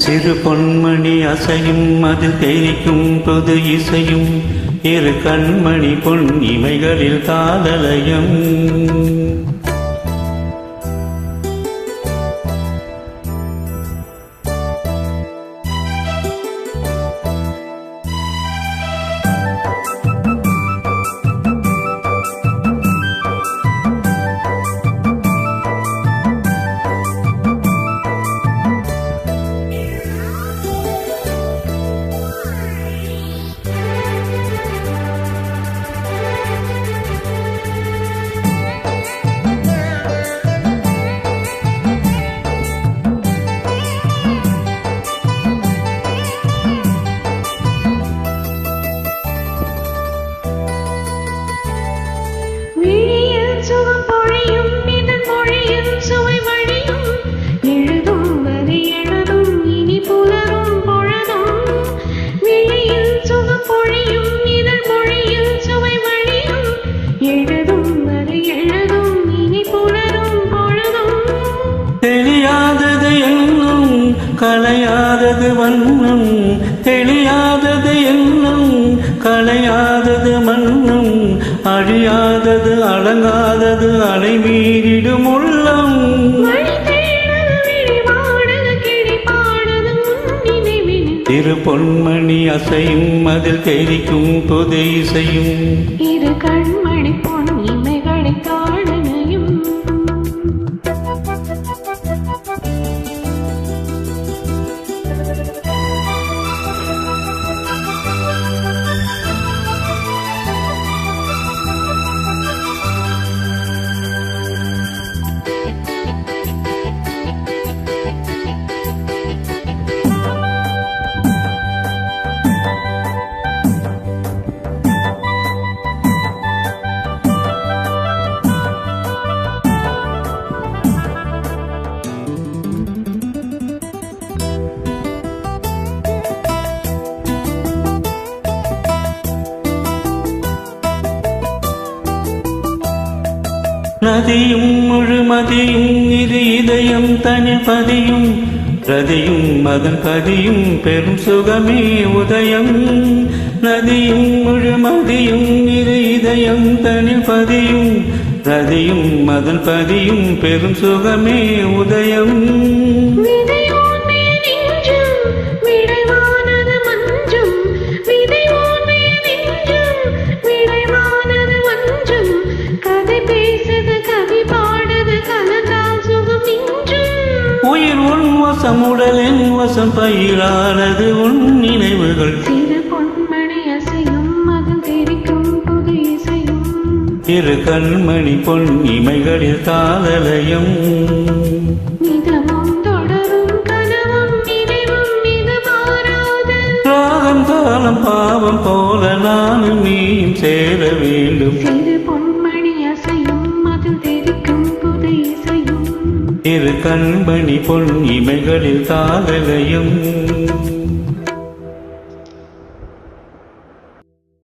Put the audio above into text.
சிறு பொன்மணி அசையும் அதில் தெரிக்கும் புது இசையும் இரு கண்மணி பொன் இமைகளில் காதலயம். தெரியாதது என்னும் கலையாதது வண்ணம், தெரியாதது என்னும் கலையாதது மண்ணும், அழியாதது அடங்காதது அலைமீறிடும் உள்ளம். இரு பொன்மணி அசையும் அதில் தெரிக்கும் புது இசையும் இரு கண்மணி பொன் இமைகளை காணனையும். நதியும் முழுமதியும் இரு இதயம் தனில் பதியும், ரதியும் அதன் பதியும் பெரும் சுகமே உதயம். நதியும் முழுமதியும் இரு இதயம் தனில் பதியும், ரதியும் அதன் பதியும் பெரும் சுகமே உதயம். உயிர் உன் வசம் உடலின் வசம் பயிரானது உன் நினைவுகள். சிறு பொன்மணி அசையும் அதில் தெரிக்கும் புது இசையும் இரு கண்மணி பொன் இமைகளில் காதலயம். நிதமும் தொடரும் கனவும் நினைவும் மிக மாறாது. ராகம் காலம் பாவம் போல நானும் நீயும் சேர வேண்டும். சிறு பொன்மணி அசையும் அதில் தெரிக்கும் புது இசையும் இரு கண்மணி பொன் இமைகளில் காதலயம்.